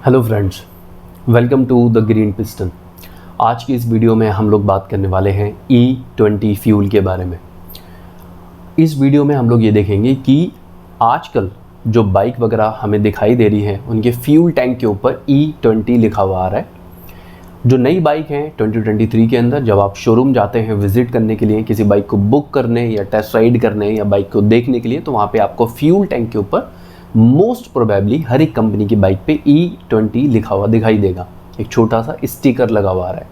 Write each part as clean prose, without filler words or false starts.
Hello friends, welcome to the Green Piston. आज की इस वीडियो में हम लोग बात करने वाले हैं E20 फ्यूल के बारे में। इस वीडियो में हम लोग ये देखेंगे कि आजकल जो बाइक वगैरह हमें दिखाई दे रही हैं उनके फ्यूल टैंक के ऊपर E20 लिखा हुआ आ रहा है। जो नई बाइक हैं 2023 के अंदर जब आप शोरूम जाते हैं विज़िट करने के लिए, किसी बाइक को बुक करने या टेस्ट राइड करने या बाइक को देखने के लिए, तो वहाँ पे आपको फ्यूल टैंक के ऊपर मोस्ट प्रोबेबली हर एक कंपनी की बाइक पे E20 लिखा हुआ दिखाई देगा। एक छोटा सा स्टिकर लगा हुआ आ रहा है,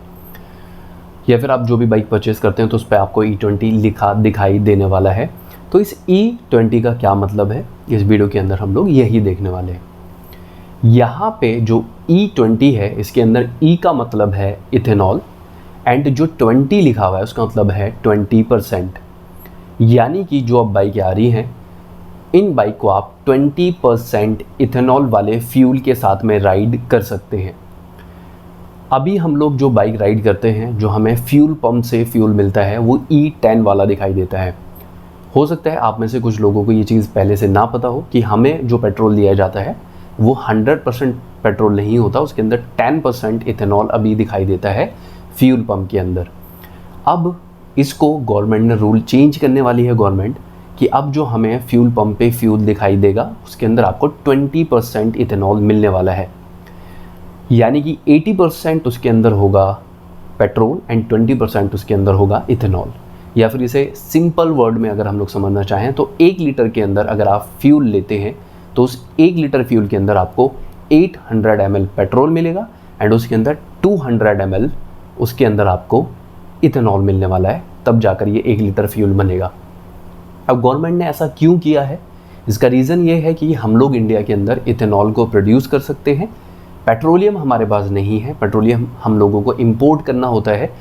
या फिर आप जो भी बाइक परचेस करते हैं तो उस पर आपको E20 लिखा दिखाई देने वाला है। तो इस E20 का क्या मतलब है, इस वीडियो के अंदर हम लोग यही देखने वाले हैं। यहाँ पे जो E20 है इसके अंदर E का मतलब है इथेनॉल एंड जो 20 लिखा हुआ है उसका मतलब है 20%। यानी कि जो अब बाइक आ रही हैं इन बाइक को आप 20% इथेनॉल वाले फ्यूल के साथ में राइड कर सकते हैं। अभी हम लोग जो बाइक राइड करते हैं, जो हमें फ्यूल पंप से फ्यूल मिलता है वो E10 वाला दिखाई देता है। हो सकता है आप में से कुछ लोगों को ये चीज़ पहले से ना पता हो कि हमें जो पेट्रोल दिया जाता है वो 100% पेट्रोल नहीं होता, उसके अंदर 10% इथेनॉल अभी दिखाई देता है फ्यूल पंप के अंदर। अब इसको गवर्नमेंट ने रूल चेंज करने वाली है गवर्नमेंट कि अब जो हमें फ्यूल पंप पे फ्यूल दिखाई देगा उसके अंदर आपको 20% इथेनॉल मिलने वाला है। यानी कि 80% उसके अंदर होगा पेट्रोल एंड 20% उसके अंदर होगा इथेनॉल। या फिर इसे सिंपल वर्ड में अगर हम लोग समझना चाहें तो 1 लीटर के अंदर अगर आप फ्यूल लेते हैं तो उस 1 लीटर फ्यूल के अंदर आपको 800 ml पेट्रोल मिलेगा एंड उसके अंदर 200 ml उसके अंदर आपको इथेनॉल मिलने वाला है, तब जाकर ये 1 लीटर फ्यूल बनेगा। अब गवर्नमेंट ने ऐसा क्यों किया है, इसका रीज़न ये है कि हम लोग इंडिया के अंदर इथेनॉल को प्रोड्यूस कर सकते हैं। पेट्रोलियम हमारे पास नहीं है, पेट्रोलियम हम लोगों को इंपोर्ट करना होता है।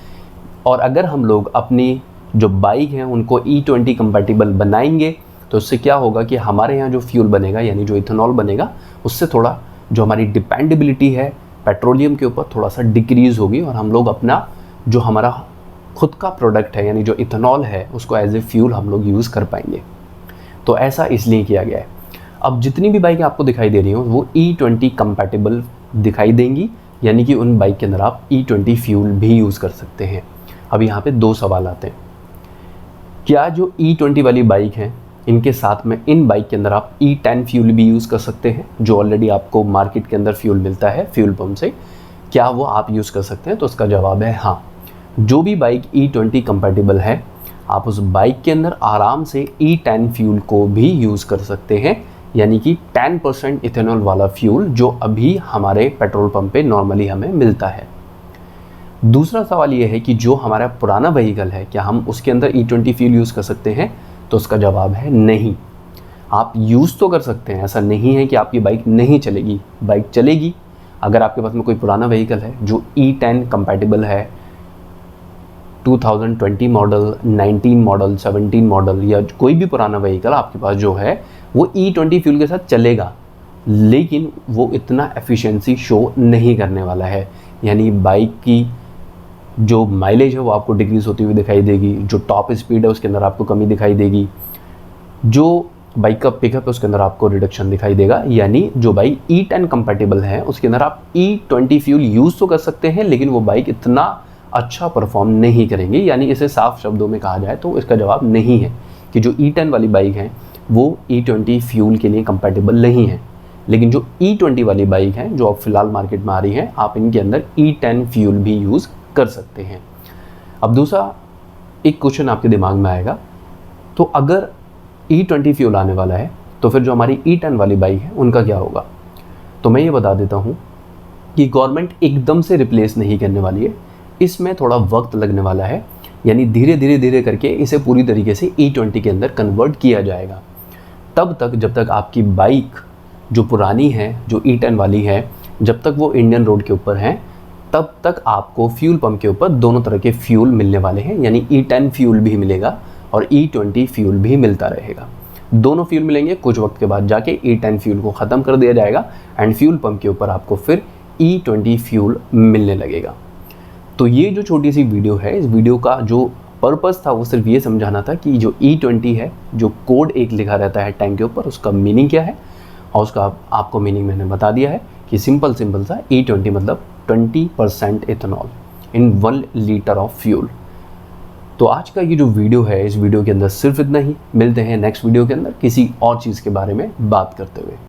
और अगर हम लोग अपनी जो बाइक हैं उनको E20 कंपैटिबल बनाएंगे तो उससे क्या होगा कि हमारे यहाँ जो फ्यूल बनेगा यानी जो इथेनॉल बनेगा उससे थोड़ा जो हमारी डिपेंडेबिलिटी है पेट्रोलियम के ऊपर थोड़ा सा डिक्रीज़ होगी और हम लोग अपना जो हमारा खुद का प्रोडक्ट है यानी जो इथेनॉल है उसको एज ए फ्यूल हम लोग यूज़ कर पाएंगे। तो ऐसा इसलिए किया गया है। अब जितनी भी बाइकें आपको दिखाई दे रही हो वो E20 कंपैटिबल दिखाई देंगी, यानी कि उन बाइक के अंदर आप E20 फ्यूल भी यूज़ कर सकते हैं। अब यहाँ पे 2 सवाल आते हैं। क्या जो E20 वाली बाइक हैं इनके साथ में इन बाइक के अंदर आप E10 फ्यूल भी यूज़ कर सकते हैं, जो ऑलरेडी आपको मार्केट के अंदर फ्यूल मिलता है फ्यूल पंप से, क्या वो आप यूज़ कर सकते हैं? तो उसका जवाब है हाँ। जो भी बाइक E20 कंपैटिबल है आप उस बाइक के अंदर आराम से E10 फ्यूल को भी यूज़ कर सकते हैं, यानी कि 10% इथेनॉल वाला फ्यूल जो अभी हमारे पेट्रोल पंप पे नॉर्मली हमें मिलता है। दूसरा सवाल ये है कि जो हमारा पुराना व्हीकल है क्या हम उसके अंदर E20 फ्यूल यूज़ कर सकते हैं? तो उसका जवाब है नहीं। आप यूज़ तो कर सकते हैं, ऐसा नहीं है कि आपकी बाइक नहीं चलेगी, बाइक चलेगी। अगर आपके पास में कोई पुराना व्हीकल है जो E10 कंपैटिबल है, 2020 मॉडल, 19 मॉडल, 17 मॉडल या कोई भी पुराना व्हीकल आपके पास जो है वो E20 फ्यूल के साथ चलेगा, लेकिन वो इतना एफिशिएंसी शो नहीं करने वाला है। यानी बाइक की जो माइलेज है वो आपको डिक्रीज़ होती हुई दिखाई देगी, जो टॉप स्पीड है उसके अंदर आपको कमी दिखाई देगी, जो बाइक का पिकअप है उसके अंदर आपको रिडक्शन दिखाई देगा। यानी जो बाइक E10 कंपैटिबल है उसके अंदर आप E20 फ्यूल यूज़ तो कर सकते हैं लेकिन वो बाइक इतना अच्छा परफॉर्म नहीं करेंगे। यानी इसे साफ शब्दों में कहा जाए तो इसका जवाब नहीं है कि जो E10 वाली बाइक हैं वो E20 फ्यूल के लिए कंपैटिबल नहीं है, लेकिन जो E20 वाली बाइक हैं जो अब फिलहाल मार्केट में आ रही हैं आप इनके अंदर E10 फ्यूल भी यूज़ कर सकते हैं। अब दूसरा एक क्वेश्चन आपके दिमाग में आएगा, तो अगर E20 फ्यूल आने वाला है तो फिर जो हमारी E10 वाली बाइक है उनका क्या होगा? तो मैं ये बता देता हूँ कि गवर्नमेंट एकदम से रिप्लेस नहीं करने वाली है, इसमें थोड़ा वक्त लगने वाला है। यानी धीरे करके इसे पूरी तरीके से E20 के अंदर कन्वर्ट किया जाएगा। तब तक जब तक आपकी बाइक जो पुरानी है जो E10 वाली है जब तक वो इंडियन रोड के ऊपर है तब तक आपको फ्यूल पंप के ऊपर दोनों तरह के फ्यूल मिलने वाले हैं, यानी E10 फ्यूल भी मिलेगा और E20 फ्यूल भी मिलता रहेगा। दोनों फ्यूल मिलेंगे, कुछ वक्त के बाद जाके E10 फ्यूल को ख़त्म कर दिया जाएगा एंड फ्यूल पंप के ऊपर आपको फिर E20 फ्यूल मिलने लगेगा। तो ये जो छोटी सी वीडियो है, इस वीडियो का जो पर्पस था वो सिर्फ ये समझाना था कि जो E20 है, जो कोड एक लिखा रहता है टैंक के ऊपर, उसका मीनिंग क्या है और उसका आपको मीनिंग मैंने बता दिया है कि सिंपल सा E20 मतलब 20% ethanol in 1 litre of fuel. तो आज का ये जो वीडियो है, इस वीडियो के अंदर सिर्फ इतना ही। मिलते हैं नेक्स्ट वीडियो के अंदर किसी और चीज़ के बारे में बात करते हुए।